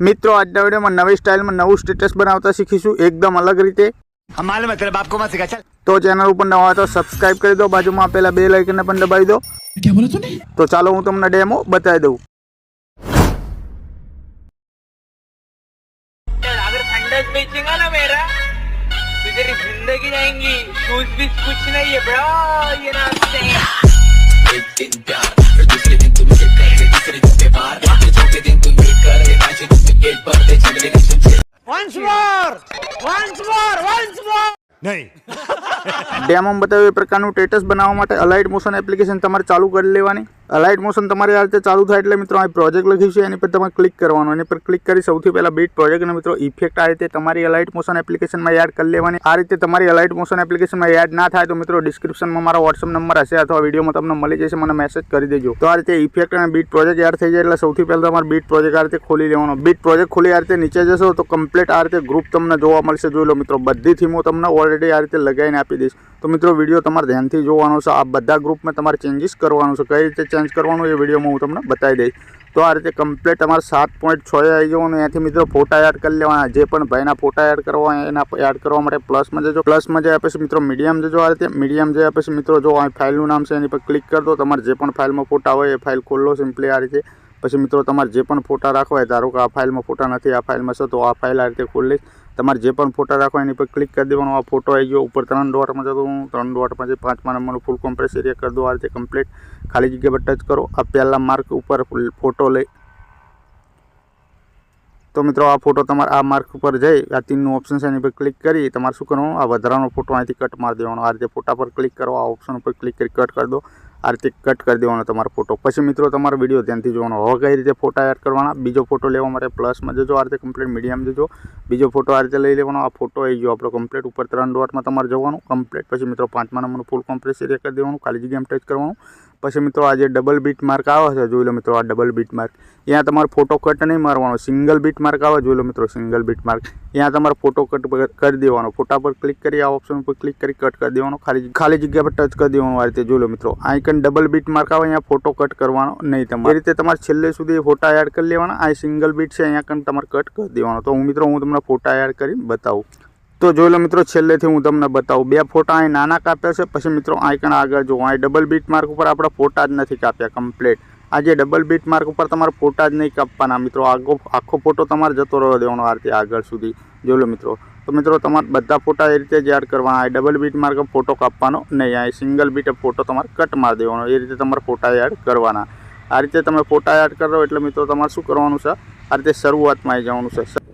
મિત્રો આજના વિડીયોમાં નવી સ્ટાઇલમાં નવું સ્ટેટસ બનાવતા શીખીશું एकदम अलग रीते। हम मालूम है तेरे बाप को मत सिखा चल। तो चैनल पर नवा हो तो सब्सक्राइब कर दो, बाजू में आपेला बेल आइकन ने पण दबाई दो। क्या बोला तूने? तो चालो हूँ तमने डेमो बताई दूं। अगर फंडस बेचेगा ना मेरा तो तेरी जिंदगी जाएंगी। शूज भी कुछ नहीं है ब्रो, ये ना एक दिन प्यार फिर दूसरे दिन तुम हिट कर रहे, तीसरे दिन पे मार, चौथे दिन तुम हिट कर रहे, पांचवें दिन तुम गेट पर थे, छठवें दिन तुम once more नहीं डेमो में बताव्યું એ પ્રકારનું સ્ટેટસ બનાવવા માટે અલાઇટ મોશન એપ્લિકેશન તમારે ચાલુ કરી લેવાની। અલાઇટ મોશન તમારી આ રીતે ચાલુ થાય એટલે મિત્રો આ પ્રોજેક્ટ લખ્યું છે એની પર તમારે ક્લિક કરવાનું। એની પર ક્લિક કરી સૌથી પહેલા બીટ પ્રોજેક્ટ અને મિત્રો ઇફેક્ટ આ રીતે તમારી અલાઇટ મોશન એપ્લિકેશનમાં એડ કરી લેવાની। આ રીતે તમારી અલાઇટ મોશન એપ્લિકેશનમાં એડ ના થાય તો મિત્રો ડિસ્ક્રિપ્શનમાં મારો WhatsApp નંબર હશે અથવા વિડીયોમાં તમને મળી જશે, મને મેસેજ કરી દેજો। તો આ રીતે ઇફેક્ટ અને બીટ પ્રોજેક્ટ એડ થઈ જાય એટલે સૌથી પહેલા તમારે બીટ પ્રોજેક્ટ આ રીતે ખોલી લેવાનો। બીટ પ્રોજેક્ટ ખોલી આ રીતે નીચે જશો તો કમ્પ્લીટ આ રીતે ગ્રુપ તમને જોવા મળશે। જોઈ લો મિત્રો, બધી થીમો તમને ઓલરેડી આ રીતે લગાવીને આપી દઈશ। તો મિત્રો વિડીયો તમારે ધ્યાનથી જોવાનો છે। આ બધા ગ્રુપમાં તમારે ચેન્જીસ કરવાનું છે, કઈ રીતે ચેન્જ કરવાનું એ વિડીયોમાં હું તમને બતાવી દઈશ। તો આ રીતે કમ્પ્લીટ તમારે 7.6 આવી જવાનું। ત્યાંથી મિત્રો ફોટા એડ કરી લેવાના। જે પણ ભાઈના ફોટા એડ કરવા હોય એના એડ કરવા માટે પ્લસમાં જજો। પ્લસમાં જયા પછી મિત્રો મીડિયમ જજો। આ રીતે મીડિયમ જયા પછી મિત્રો જો આ ફાઇલનું નામ છે એની પર ક્લિક કરી દો। તમારે જે પણ ફાઇલમાં ફોટા હોય એ ફાઇલ ખોલો સિમ્પલી આ રીતે। પછી મિત્રો તમારે જે પણ ફોટા રાખવા હોય, ધારો કે આ ફાઇલમાં ફોટા નથી, આ ફાઇલમાં છે તો આ ફાઇલ આ રીતે ખોલી લઈશ। તમારે જે પણ ફોટા રાખવા એની પર ક્લિક કરી દેવાનો। આ ફોટો આવી ગયો, ઉપર 3 ડોટમાં જતો હું 3 ડોટમાં જે 5મા નંબરનો ફૂલ કોમ્પ્રેસ એરિયા કરી દો। આ રીતે કમ્પ્લીટ ખાલી જગ્યા પર ટચ કરો। આ પહેલા માર્ક ઉપર ફોટો લઈ તો મિત્રો આ ફોટો તમારે આ માર્ક ઉપર જઈ આ 3નું ઓપ્શન છે એની પર ક્લિક કરી તમારે શું કરવાનું, આ વધારાનો ફોટો અહીંથી કટ મારી દેવાનો। આ રીતે ફોટા પર ક્લિક કરો, આ ઓપ્શન ઉપર ક્લિક કરી કટ કરી દો। આ રીતે કટ કરી દેવાનો તમારો ફોટો। પછી મિત્રો તમારો વિડીયો ધ્યાનથી જોવાનો। હવે કઈ રીતે ફોટા એડ કરવાના, બીજો ફોટો લેવા માટે પ્લસમાં જજો। આ રીતે કમ્પ્લીટ મીડિયમ જજો, બીજો ફોટો આ રીતે લઈ લેવાનો। આ ફોટો આવી ગયો આપણો કમ્પ્લીટ, ઉપર 3 ડોટમાં તમારે જવાનું કમ્પ્લીટ। પછી મિત્રો 5મા નંબરનું ફૂલ કોમ્પ્રેસ એરિયા કરી દેવાનું, ખાલી જગ્યામાં ટચ કરવાનું। પછી મિત્રો આ જે ડબલ બીટ માર્ક આવે છે જોઈ લો મિત્રો, આ ડબલ બીટ માર્ક અહીંયા તમારે ફોટો કટ નહીં મારવાનો। સિંગલ બીટ માર્ક આવે જોઈ લો મિત્રો, સિંગલ બીટ માર્ક અહીંયા તમારે ફોટો કટ કરી દેવાનો। ફોટા પર ક્લિક કરી આ ઓપ્શન ઉપર ક્લિક કરી કટ કરી દેવાનો, ખાલી જગ્યા પર ટચ કરી દેવાનું। આ રીતે જોઈ લો મિત્રો, આઇકન ડબલ બીટ માર્ક આવે અહીંયા ફોટો કટ કરવાનો નહીં તમારે। એ રીતે તમારે છેલ્લે સુધી ફોટા એડ કરી લેવાના। આ સિંગલ બીટ છે અહીંયા કન તમારે કટ કરી દેવાનો। તો હું તમને ફોટા એડ કરી બતાવું। તો જોઈ લો મિત્રો, છેલ્લેથી હું તમને બતાવું। 2 ફોટા અહીં નાના કાપ્યા છે। પછી મિત્રો આઇકન આગળ જો અહીં ડબલ બીટ માર્ક ઉપર આપણે ફોટા જ નથી કાપ્યા કમ્પ્લીટ। આ જે ડબલ બીટ માર્ક ઉપર તમારે ફોટા જ નહીં કાપવાના મિત્રો, આખો ફોટો તમારે જતો રહેવા દેવાનો આ રીતે આગળ સુધી। જોઈ લો મિત્રો, તો મિત્રો તમારે બધા ફોટા એ રીતે જ એડ કરવાના। આ ડબલ બીટ માર્ક ફોટો કાપવાનો નહીં, આ સિંગલ બીટ ફોટો તમારે કટ મારી દેવાનો। એ રીતે તમારે ફોટા એડ કરવાના। આ રીતે તમે ફોટા એડ કરો એટલે મિત્રો તમારે શું કરવાનું છે, આ રીતે શરૂઆતમાં આવી જવાનું છે।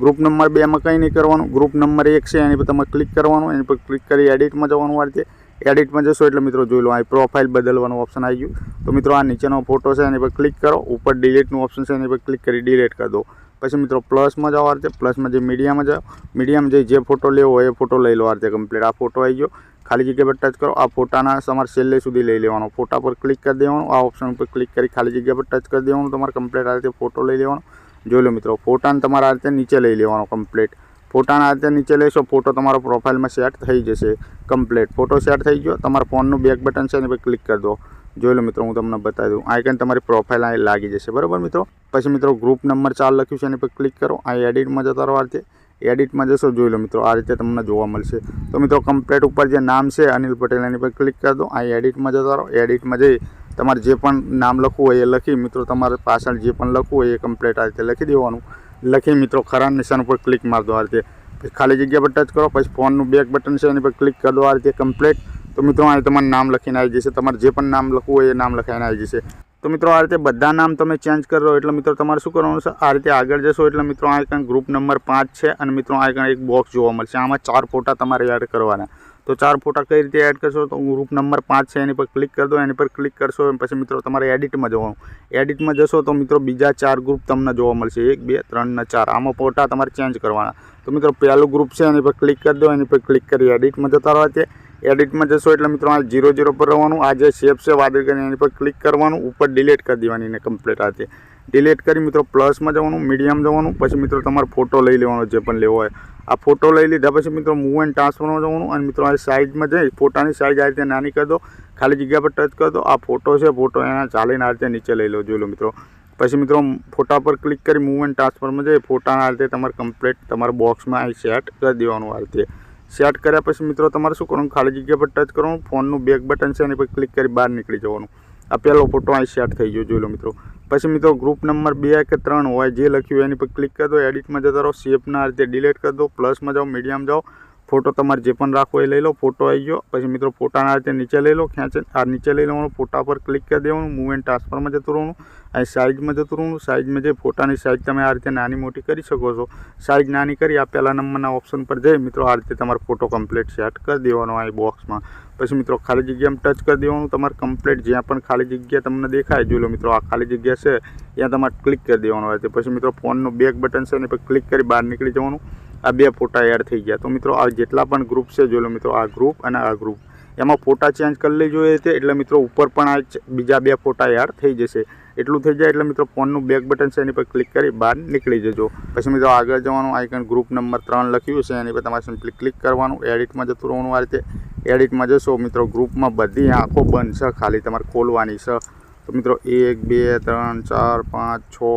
ગ્રુપ નંબર 2 માં કંઈ નહીં કરવાનું, ગ્રુપ નંબર 1 છે એની પર તમારે ક્લિક કરવાનું। એની પર ક્લિક કરી એડિટમાં જવાનું। આ રીતે એડિટમાં જશો એટલે મિત્રો જોઈ લો આ પ્રોફાઇલ બદલવાનું ઓપ્શન આવી ગયું। તો મિત્રો આ નીચેનો ફોટો છે એની પર ક્લિક કરો, ઉપર ડિલીટનું ઓપ્શન છે એની પર ક્લિક કરી ડિલીટ કરી દો। પછી મિત્રો પ્લસમાં જાઓ, આ રીતે પ્લસમાં જે મીડિયામાં જાઓ, મીડિયામાં જે ફોટો લેવો હોય એ ફોટો લઈ લો। આ રીતે કમ્પ્લીટ આ ફોટો આવી ગયો, ખાલી જગ્યા પર ટચ કરો। આ ફોટાના તમારે છેલ્લે સુધી લઈ લેવાનો, ફોટા પર ક્લિક કરી દેવાનું। આ ઓપ્શન ઉપર ક્લિક કરી ખાલી જગ્યા પર ટચ કરી દેવાનું, તમારે કમ્પ્લીટ આ રીતે ફોટો લઈ લેવાનો। જોઈ લો મિત્રો, ફોટાને તમારે આ રીતે નીચે લઈ લેવાનો કમ્પ્લીટ। ફોટાને આ રીતે નીચે લેશો, ફોટો તમારો પ્રોફાઇલમાં સેટ થઈ જશે કમ્પ્લીટ। ફોટો સેટ થઈ ગયો, તમારા ફોનનું બેક બટન છે એની પર ક્લિક કરી દો। જોઈ લો મિત્રો, હું તમને બતાવી દઉં, આઇકન તમારી પ્રોફાઇલ અહીં લાગી જશે બરાબર મિત્રો। પછી મિત્રો ગ્રુપ નંબર 4 લખ્યું છે એની પર ક્લિક કરો, અહીં એડિટમાં જતા રહો। આ રીતે એડિટમાં જશો, જોઈ લો મિત્રો આ રીતે તમને જોવા મળશે। તો મિત્રો કમ્પ્લીટ ઉપર જે નામ છે અનિલ પટેલ એની પર ક્લિક કરી દો। અહીં એડિટમાં જતા રહો, એડિટમાં જઈ તમારે જે પણ નામ લખવું હોય એ લખી મિત્રો તમારે પાછળ જે પણ લખવું હોય એ કમ્પ્લીટ આ રીતે લખી દેવાનું। લખી મિત્રો ખરા નિશાન ઉપર ક્લિક મારી દો। આ રીતે ખાલી જગ્યા પર ટચ કરો, પછી ફોનનું બેક બટન છે એની પર ક્લિક કરી દો આ રીતે કમ્પ્લીટ। तो मित्रों आ तमारुं नाम लखीने आई जशे। तमारे जे पण नाम लखवुं होय ए नाम लखाईने आई जशे। तो मित्रों आ रीते बधा नाम तमे चेन्ज करो एटले मित्रों तमारे शुं करवानुं छे आ रीते आगळ जशो एटले मित्रों आ कण ग्रुप नंबर 5 छे अने मित्रों आ कण एक बॉक्स जोवा मळशे। आमां 4 फोटा तमारे एड करवाना। तो 4 फोटा कई रीते एड करशो तो ग्रुप नंबर 5 है एनी पर क्लिक कर दो। एनी पर क्लिक करशो पछी मित्रों तमारे एडिट में जवानुं। एडिट में जशो तो मित्रों बीजा 4 ग्रुप तमने जोवा मळशे 1 2 3 ने 4। आमां फोटा तमारे चेन्ज करवाना। तो मित्रों पहलू ग्रुप है एनी पर क्लिक कर दो। एनी पर क्लिक करी एडिट में जता रहो। एडिट में जशो एटले मित्रों आ 0 पर रहवानुं। आ जे शेप से वादळ करीने एनी पर क्लिक करवानुं। ऊपर डिलीट कर देवानी ने कम्प्लीट आते डिलीट करी मित्रों प्लस में जवानुं मीडियम जवानुं। पछी मित्रों तमारे फोटो लई लेवानो जे पण लेवो होय। आ फोटो लई लीधा पछी मित्रों मूव एंड ट्रांसफर में जवानुं अने मित्रों आ साइज में जई फोटानी साइज आ रीते नानी कर दो। खाली जग्या पर टच कर दो। आ फोटो छे फोटो एना चालीने आ रीते नीचे लई लो। जोई लो मित्रों पछी मित्रों फोटा पर क्लिक करी मूव एंड ट्रांसफर में जई फोटाने आ रीते तमारे कम्प्लीट तमारा बॉक्स में आ सेट कर देवानुं। आ रीते सेट कर्या पछी मित्रों तमारे शुं करवानुं खाली जग्या पर टच करवानुं। फोननुं बेक बटन छे एनी पर क्लिक करी बहार निकળી जवानुं। आ पहेलो फोटो आ सेट थई गयो। जोई लो मित्रों पछी मित्रों ग्रुप नंबर 2 के 3 होय जे लख्युं एनी पर क्लिक कर दो। एडिट में जता रहो। शेपना आ रीते डिलीट कर दो। प्लस में जाओ मीडियम जाओ। फोटो तमारे जे पण राखवो ए लई लो। फोटो आई गयो पछी मित्रों फोटाने आ रीते नीचे लई लो। खेंचीने आ नीचे लई लेवानुं। फोटा पर क्लिक कर देवानुं। मूव एंड ट्रांसफर में जतुं रहेवानुं। आ साइज में जतुं रहेवानुं। साइज में जे फोटानी साइज तमे आ रीते नानी मोटी करी शको छो। साइज नानी करी आ पहेला नंबरना ऑप्शन पर जई मित्रों आ रीते तमारो फोटो कम्प्लीट सेट कर देवानो। आ बॉक्स में पछी मित्रों खाली जग्या में टच कर देवानुं। तमारे कम्प्लीट ज्यां पण खाली जग्या तमने देखाय जोई लो मित्रों आ खाली जग्या छे त्यां तमारे क्लिक कर देवानुं। आ पछी मित्रों फोननुं बेक बटन छे एनी पर क्लिक करी बहार निकળી जवानुं। आ 2 फोटा एड थई गया। तो मित्रों आ जेटला पण ग्रुप छे जोई लो मित्रों आ ग्रुप अने आ ग्रुप एमां फोटा चेन्ज कर लेजो एटले मित्रों उपर पण आ बीजा 2 फोटा एड थई जशे। एटલું થઈ જાય એટલે મિત્રો ફોનનું બેક બટન છે એની પર ક્લિક કરી બહાર નીકળી જજો। પછી મિત્રો આગળ જવાનું આઇકન ગ્રુપ નંબર 3 લખ્યું છે એની પર તમારે સિમ્પલી ક્લિક કરવાનું। એડિટમાં જતું રહેવાનું। આ રીતે એડિટમાં જશો મિત્રો ગ્રુપમાં બધી આંખો બંધ છે ખાલી તમારે ખોલવાની છે। તો મિત્રો 1 2 3 4 5 6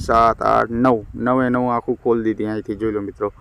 7 8 9 9 આંખો ખોલી દીધી અહીંથી જોઈ લો મિત્રો।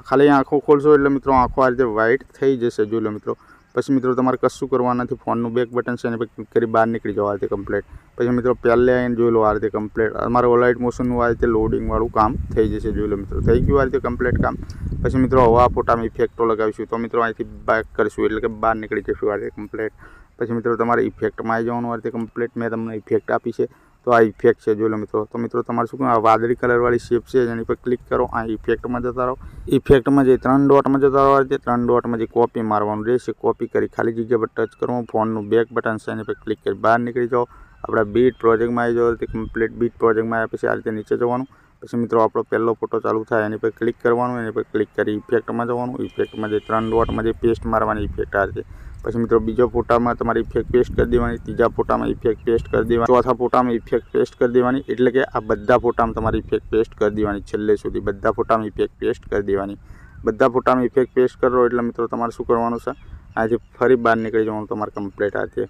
ખાલી આંખો ખોલશો એટલે મિત્રો આંખો આ રીતે વ્હાઇટ થઈ જશે જોઈ લો મિત્રો। પછી મિત્રો તમારે કશું કરવાનું નથી। ફોનનું બેક બટન છે એની પર ક્લિક કરી બહાર નીકળી જાઓ આ રીતે કમ્પ્લીટ। પછી મિત્રો પહેલે આવીને જોઈ લો આ રીતે કમ્પ્લીટ તમારે અલાઇટ મોશનનું આ રીતે લોડિંગવાળું કામ થઈ જશે જોઈ લો મિત્રો। થઈ ગયું આ રીતે કમ્પ્લીટ કામ। પછી મિત્રો હવે આ ફોટામાં ઇફેક્ટો લગાવીશું। તો મિત્રો અહીંથી બેક કરીશું એટલે કે બહાર નીકળી જશું આ રીતે કમ્પ્લીટ। પછી મિત્રો તમારે ઇફેક્ટમાં આવી જવાનું આ રીતે કમ્પ્લીટ। મેં તમને ઇફેક્ટ આપી છે તો આ ઇફેક્ટ છે જોઈ લો મિત્રો। તો મિત્રો તમારે શું આ વાદળી કલરવાળી શેપ છે એની પર ક્લિક કરો। આ ઇફેક્ટમાં જતા રહો। ઇફેક્ટમાં જે 3 ડોટમાં જતા રહો આ રીતે 3 ડોટમાં જે કોપી મારવાનું રહેશે। કોપી કરી ખાલી જગ્યા પર ટચ કરવાનું। ફોનનું બેક બટન છે એની પર ક્લિક કરી બહાર નીકળી જાઓ। આપણા બીટ પ્રોજેક્ટમાં આવી જાઓ તે કમ્પ્લીટ બીટ પ્રોજેક્ટમાં આવ્યા પછી આ રીતે નીચે જવાનું। પછી મિત્રો આપણો પહેલો ફોટો ચાલુ થાય એની પર ક્લિક કરવાનું। એની પર ક્લિક કરી ઇફેક્ટમાં જવાનું। ઇફેક્ટમાં જે 3 ડોટમાં જે પેસ્ટ મારવાની ઇફેક્ટ આ રીતે। પછી મિત્રો બીજો ફોટામાં તમારી ઇફેક્ટ પેસ્ટ કરી દેવાની। ત્રીજા ફોટામાં ઇફેક્ટ પેસ્ટ કરી દેવાની। ચોથા ફોટામાં ઇફેક્ટ પેસ્ટ કરી દેવાની। એટલે કે આ બધા ફોટામાં તમારી ઇફેક્ટ પેસ્ટ કરી દેવાની। છેલ્લે સુધી બધા ફોટામાં ઇફેક્ટ પેસ્ટ કરી દેવાની। બધા ફોટામાં ઇફેક્ટ પેસ્ટ કરો એટલે મિત્રો તમારે શું કરવાનું છે આથી ફરી બહાર નીકળી જવાનું તમારે કમ્પ્લીટ આ રીતે।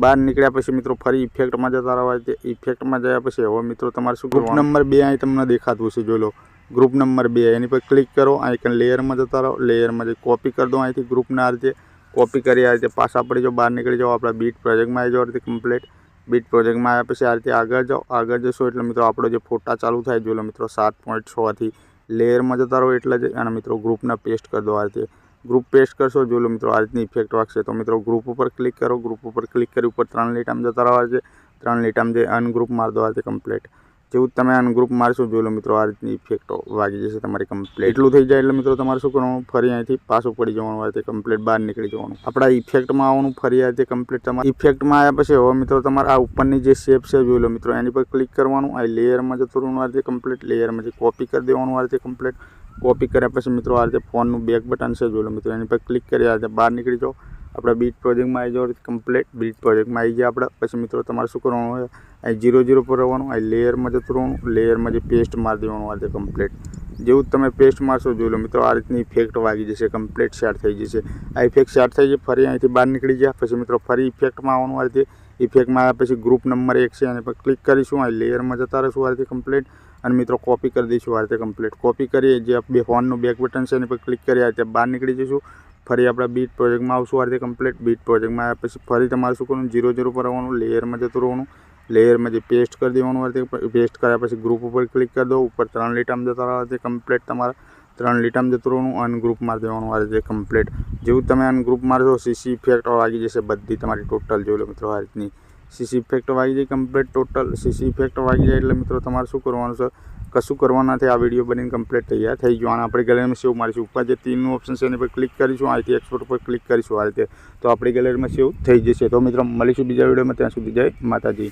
બહાર નીકળ્યા પછી મિત્રો ફરી ઇફેક્ટમાં જતા રહેવા છે। ઇફેક્ટમાં ગયા પછી હવે મિત્રો તમારે શું ગ્રુપ નંબર 2 અહીં તમને દેખાતું છે જોઈ લો। ગ્રુપ નંબર 2 એની પર ક્લિક કરો। આઇકન લેયરમાં જતા રહો। લેયરમાં જે કોપી કરી દો અહીંથી ગ્રુપના આ રીતે कॉपी करी आ रीते पासा पड़ी जाओ बहार निकली जाओ। अपना बीट प्रोजेक्ट में आई जाओ रीते कम्प्लीट। बीट प्रोजेक्ट में आया पछी आ रीते आगळ जाओ। आगळ जशो एटले मित्रों आपणो जे फोटा चालू थाय जो मित्रों 7.6 थी लेयर में जता रहो एटले ज अने मित्रों ग्रुप ने पेस्ट कर दो। आ रीते ग्रुप पेस्ट करशो जो मित्रों आ रीतनी इफेक्ट वागशे। तो मित्रों ग्रुप पर क्लिक करो। ग्रुप पर क्लिक करी ऊपर 3 લીટામાં जता रहो। 3 લીટામાં जे अनग्रुप मार दो आ रीते कम्प्लीट। જેવું તમે અનગ્રુપ મારશો જોઈ લો મિત્રો આ રીતની ઇફેક્ટો વાગી જશે તમારી કમ્પ્લીટ। એટલું થઈ જાય એટલે મિત્રો તમારે શું કરવાનું ફરી અહીંથી પાછું પડી જવાનું આ રીતે કમ્પ્લીટ બહાર નીકળી જવાનું। આપણા ઇફેક્ટમાં આવવાનું ફરી આ રીતે કમ્પ્લીટ તમારે ઇફેક્ટમાં આવ્યા પછી હવે મિત્રો તમારે આ ઉપરની જે શેપ છે જોઈ લો મિત્રો એની પર ક્લિક કરવાનું। આ લેયરમાં જતું રહેવાનું આ રીતે કમ્પ્લીટ। લેયરમાં જે કોપી કરી દેવાનું આ રીતે કમ્પ્લીટ। કોપી કર્યા પછી મિત્રો આ રીતે ફોનનું બેક બટન છે જોઈ લો મિત્રો એની પર ક્લિક કરી આ રીતે બહાર નીકળી જાઓ। अपना बीट प्रोजेक्ट में आई जाओ कम्प्लीट। बीट प्रोजेक्ट में आई जाए अपना पीछे मित्रों तमारे शू करवानुं है आ 0 पर रहवानुं। आ लेयर में जतुं रहेवानुं। लेयर में जो पेस्ट मार देवानुं आ रीते कम्प्लीट। जेवुं तमे पेस्ट मारशो जोई लो मित्रों आ रीतनी इफेक्ट वागी जशे कम्प्लीट सेट थई जशे। आ इफेक्ट सेट थई जाए फरी अहींथी बहार निकળી गया पछी मित्रों फरी इफेक्ट में आववानुं आ रीते। इफेक्ट में आव्या पछी ग्रुप नंबर 1 छे एनी पर क्लिक करीशुं। आ लेयर में जता रहीशुं आ रीते कम्प्लीट અને મિત્રો કોપી કરી દઈશું આ રીતે કમ્પ્લીટ। કોપી કરી જે બે ફોનનું બેક બટન છે એની પર ક્લિક કરી આ રીતે બહાર નીકળી જઈશું। ફરી આપણા બીટ પ્રોજેક્ટમાં આવશું આ રીતે કમ્પ્લીટ। બીટ પ્રોજેક્ટમાં આવ્યા પછી ફરી તમારે શું કરવાનું 0 પર આવવાનું। લેયરમાં જતું રહેવાનું। લેયરમાં જે પેસ્ટ કરી દેવાનું આ રીતે પેસ્ટ કર્યા પછી ગ્રુપ ઉપર ક્લિક કરી દો। ઉપર 3 લીટામાં જતા રહો આ રીતે કમ્પ્લીટ તમારા 3 લીટામાં જતું રહેવાનું, અનગ્રુપ મારી દેવાનું આ રીતે કમ્પ્લીટ. જેવું તમે અનગ્રુપ મારશો CC ઇફેક્ટ વાગી જશે બધી તમારી ટોટલ. જોઈ લો મિત્રો આ રીતની CC ઇફેક્ટ વાગી જાય કમ્પ્લીટ ટોટલ. CC ઇફેક્ટ વાગી જાય એટલે મિત્રો તમારે શું કરવાનું છે, કશું કરવાનું નથી. આ વિડીયો બનીને કમ્પ્લીટ તૈયાર થઈ ગયો અને આપણે ગેલેરીમાં સેવ મારીશું. ઉપર જે 3નું ઓપ્શન છે એની પર ક્લિક કરીશું, અહીંથી એક્સપોર્ટ પર ક્લિક કરીશું આ રીતે, તો આપણી ગેલેરીમાં સેવ થઈ જશે. તો મિત્રો મળીશું બીજા વિડીયોમાં, ત્યાં સુધી જય માતાજી.